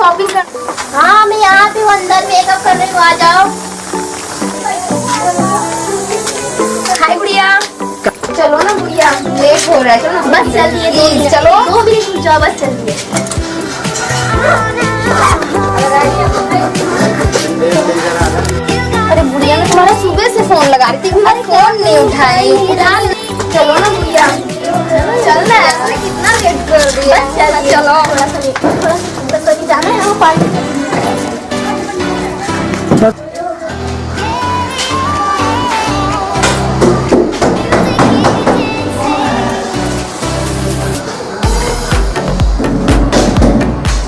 Shopping कर। हाँ मैं यहाँ पे अंदर मेकअप कर रही हूँ, आ जाओ। हाय गुड़िया। चलो ना गुड़िया, लेट हो रहा है, चलो ना। बस चलिए, चलो 2 मिनट रुक जाओ, बस चलिए। अरे गुड़िया, मैं तुम्हारा सुबह से फोन लगा रही थी, तुम्हारी फोन नहीं उठाई। चलो ना गुड़िया, चल ना, कितना लेट कर दिया। चलो थोड़ा सा जाना है, वो पार्टी।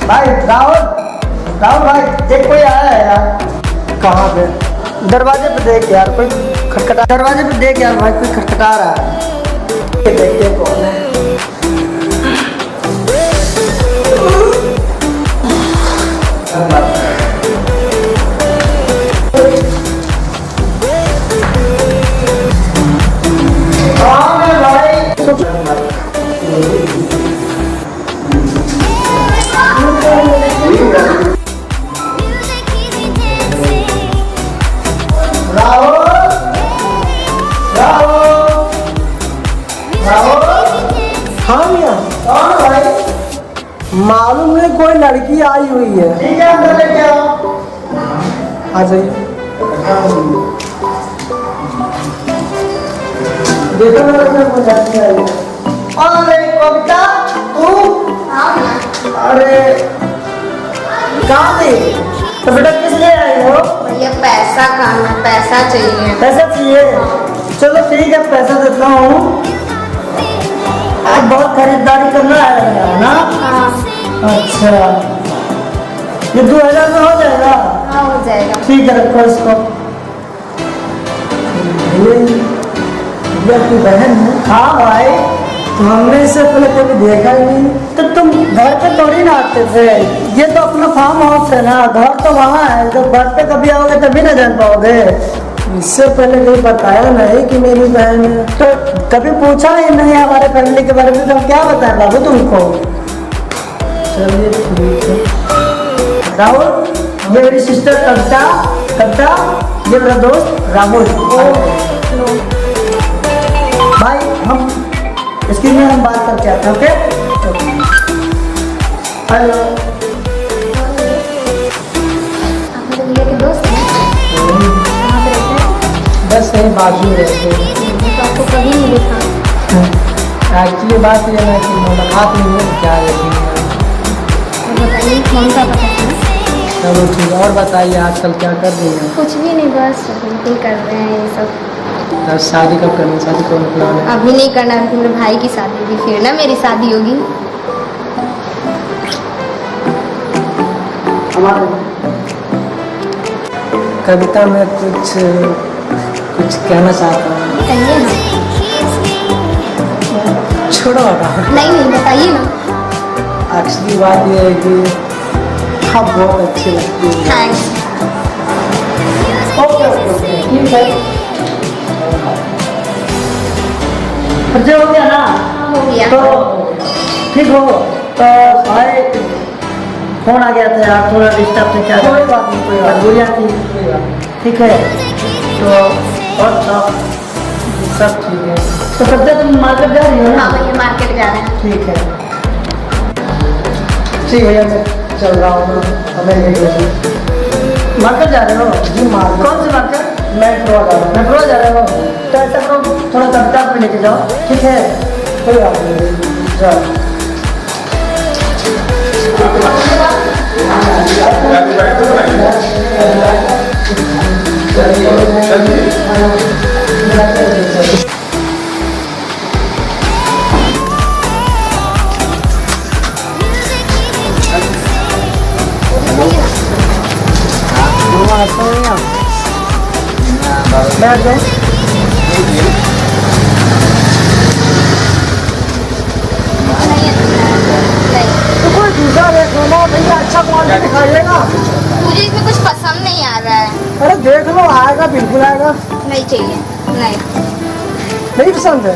भाई राहुल, राहुल भाई, एक कोई आया है यार। कहाँ पे? दरवाजे पे देख यार, कोई खटखटा। दरवाजे पे देख यार भाई, कोई खटखटा रहा है। देखते कौन है। मालूम नहीं, कोई लड़की आई हुई है। ठीक है, अंदर लेके आओ। आ जाइए। देखो ना, अरे कविता तू? अरे कहाँ थी? तो बेटा किस लिए आई हो? भैया पैसा कहाँ है, पैसा चाहिए। पैसा चाहिए? चलो ठीक है, पैसा देता हूँ। आज बहुत खरीदारी करना है ना? हाँ। अच्छा, ये 2000 में हो जाएगा? हाँ हो जाएगा। ठीक है, रखो इसको। ये की बहन है? हाँ भाई, तो हमने इससे पहले कभी देखा ही नहीं। तो तुम घर पे थोड़ी ना आते थे? ये तो अपना फार्म हाउस है ना, घर तो वहाँ है। जब घर पे कभी आओगे तभी ना जान पाओगे। इससे पहले कहीं बताया नहीं कि मेरी बहन है, तो कभी पूछा ही नहीं हमारे फैमिली के बारे में। तो क्या बताएं बाबू तुमको? चलिए ठीक है। राहुल, ये मेरी सिस्टर कविता। कविता, ये मेरा दोस्त राहुल। भाई हम इसके लिए हम बात करके आते हैं। Okay, hello. बस यही बाजू रहते हैं। तो आपको कभी नहीं देखा। एक्चुअली बात ये है कि मुलाकात नहीं है, क्या रहती है। बताइए कौन सा पता है? चलो ठीक है, और बताइए आजकल क्या कर रही हैं? कुछ भी नहीं, बस बिल्कुल कर रहे हैं ये सब। तो शादी कब करनी? शादी कौन प्लान है? अभी नहीं करना, अभी मेरे भाई की शादी होगी, फिर ना मेरी शादी होगी। कविता में कुछ कहना चाहता हूँ। कहिए ना। छोड़ो ना। नहीं बताइए ना। एक्चुअली बात ये है कि आप बहुत अच्छी लगती है। थैंक्स। ओके ठीक है। खर्चे हो गया ना? हो गया। तो ठीक हो। तो भाई फोन आ गया था यार, थोड़ा डिस्टर्ब थे। क्या? कोई बात नहीं, कोई बात। गुड़िया थी, ठीक है। तो और सब ठीक है। तो कब तक तुम मार्केट जा रही हो ना? हाँ भैया मार्केट जा रहे हैं। ठीक है, ठीक भैया, मैं चल रहा हूँ ना। हमें मार्केट जा रहे हो? जी मार्केट। कौन सी मार्केट? मेट्रो जा रहा हूँ। मेट्रो जा रहे हो? तो ऐसा करो, थोड़ा कविता पे लेके जाओ, ठीक है? कोई बात नहीं, जाओ। बैठ जाओ। तो कोई दूसरा देख लो ना भैया, अच्छा क्वालिटी दिखाइएगा। मुझे इसमें कुछ पसंद नहीं आ रहा है। अरे देख लो, आएगा, बिल्कुल आएगा। नहीं चाहिए, नहीं पसंद है।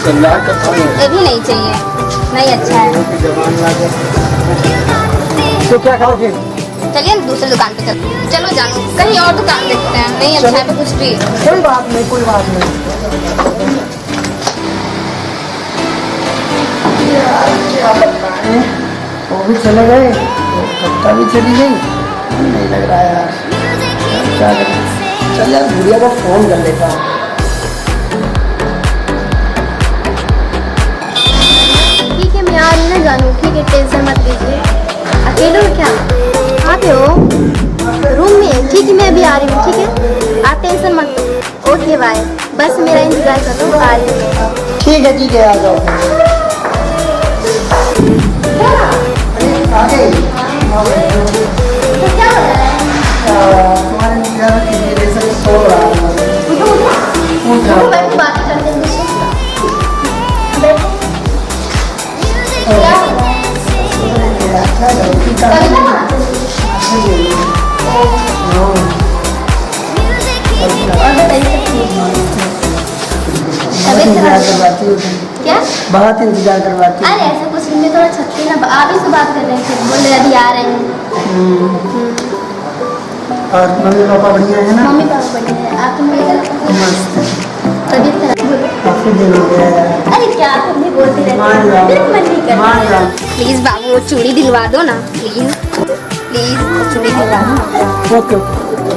ये भी नहीं चाहिए, नहीं अच्छा है। तो क्या खाओगे? चलिए हम दूसरी दुकान पे चलो जानू, कहीं और दुकान देखते हैं, नहीं अच्छा है तो कुछ भी। कोई बात नहीं, कोई बात नहीं। क्या बताएं, वो भी चले गए, कत्ता भी चली गई, नहीं लग रहा यार, क्या करें। चल यार गुड़िया को फोन कर लेता हूँ। ठीक है मैं आ रही ना जानू, ठीक है टेंशन मत लीजिए। अकेले हो क्या? कहाँ पे हो? रूम में? ठीक है मैं अभी आ रही हूँ, ठीक है आप टेंशन मत। ओके बाय, बस मेरा इंतजार कर लो, आ रही हूँ। ठीक है आ जाओ। आ गई। तो क्या हो रहा है? तुम्हारे इंतजार के लिए जैसे सो रहा है। उठ जाओ। बात करते हैं क्या हो रहा है? क्या बहुत इंतजार करवाती हूँ। अरे ऐसा कुछ नहीं, थोड़ा छत्ती ना, आप ही से बात कर रहे थे, बोल रहे अभी आ रहे हैं। और मम्मी पापा बढ़िया है ना? मम्मी पापा बढ़िया है, आप तुम मस्त। तबीयत खराब? काफी दिन हो गया है। अरे क्या तुम भी बोलती रहती मान हो, जाओ। मेरा मन नहीं कर मान रहा। जाओ। प्लीज बाबू वो चूड़ी दिलवा दो ना, प्लीज प्लीज चूड़ी दिलवा दो। ओके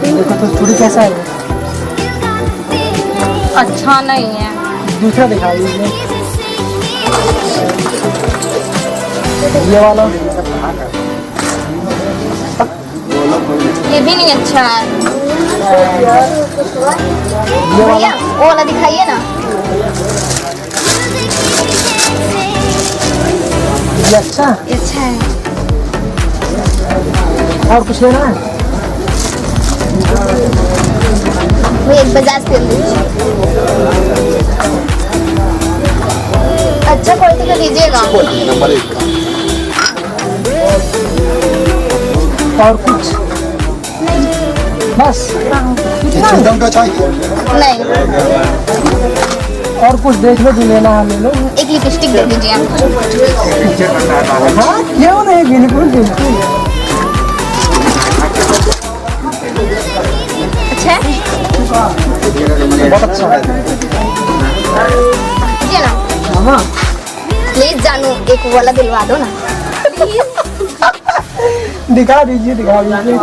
देखो तो चूड़ी कैसा है? अच्छा नहीं है। दूसरा दिखा दीजिए। ये वाला ये भी नहीं अच्छा है। ये वाला भैया वो वाला दिखाइए ना। ये अच्छा। ये अच्छा है। और कुछ लेना है? वो एक बजाज तेल दीजिए, अच्छा क्वालिटी का दीजिएगा। और कुछ? बस एकदम का चाहिए। नहीं, और कुछ देख लो जो लेना है ले लो। एक लिपस्टिक दे दीजिए। हाँ क्यों नहीं, बिल्कुल बिल्कुल। अच्छा है? बहुत अच्छा है। दीजिए ना हाँ प्लीज जानू, एक वो वाला दिलवा दो ना प्लीज। दिखा दीजिए दिखा दीजिए।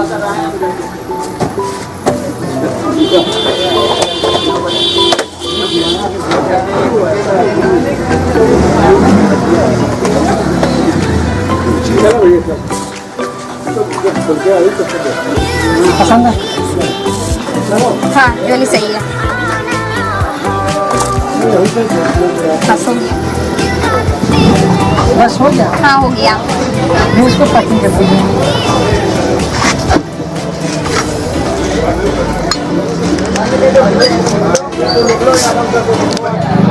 पसंद है? हाँ ये वाली सही है। बस हो गया। बस हो गया। हाँ हो गया। मैं इसको पैकिंग कर दीजिए।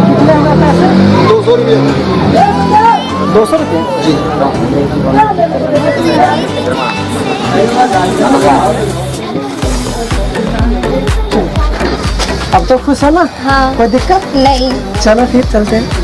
कितने हुए पैसे? 200 रुपये। 200 रुपये जी। अब तो खुश है ना? हाँ कोई दिक्कत? नहीं। चलो फिर चलते हैं।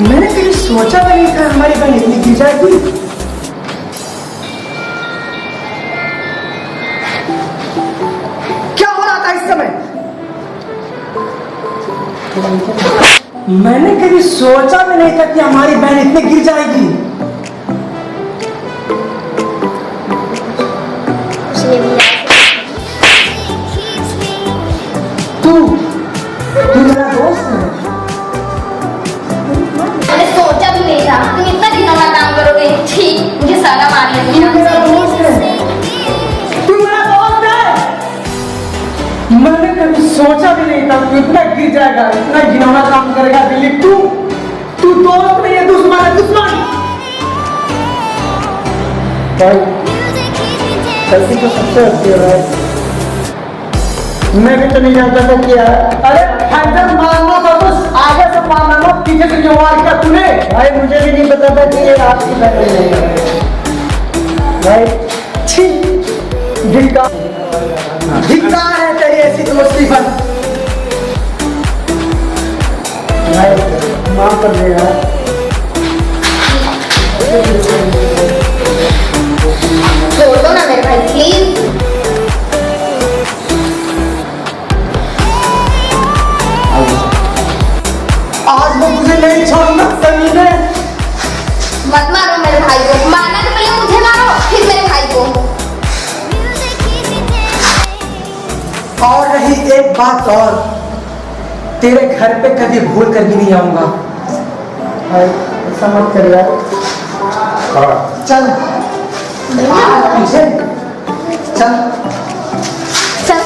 मैंने कभी सोचा भी नहीं था हमारी बहन इतनी गिर जाएगी। क्या हो रहा था इस समय? मैंने कभी सोचा भी नहीं था कि हमारी बहन इतनी गिर जाएगी। तू मेरा दोस्त है। मैंने सोचा भी नहीं था तुम इतना घिनौना काम करोगे। ठीक, मुझे सारा मार तू मेरा दोस्त है। तू मेरा दोस्त है। मैंने कभी सोचा भी नहीं था तू इतना गिर जाएगा, इतना घिनौना काम करेगा दिलीप। तू दोस्त नहीं है, दुश्मन है, दुश्मन। भाई गलती तो सबसे होती है भाई। मैं भी तो नहीं जानता था कि अरे हैंडल मारना था तो आगे से मारना ना, पीछे से क्यों मार किया तूने? भाई मुझे भी नहीं पता था कि ये आपकी बहन है भाई। छी, धिक्कार है तेरी ऐसी दोस्ती पर। भाई माफ कर देगा। छोड़ दो ना मेरे भाई प्लीज। आज मैं तुझे नहीं छोड़ूंगा समीने। मत मारो मेरे भाई को, मारना तो पहले मुझे मारो फिर मेरे भाई को। और रही एक बात और, तेरे घर पे कभी भूल कर भी नहीं आऊंगा। ऐसा मत कर यार। चल पीछे चल। चल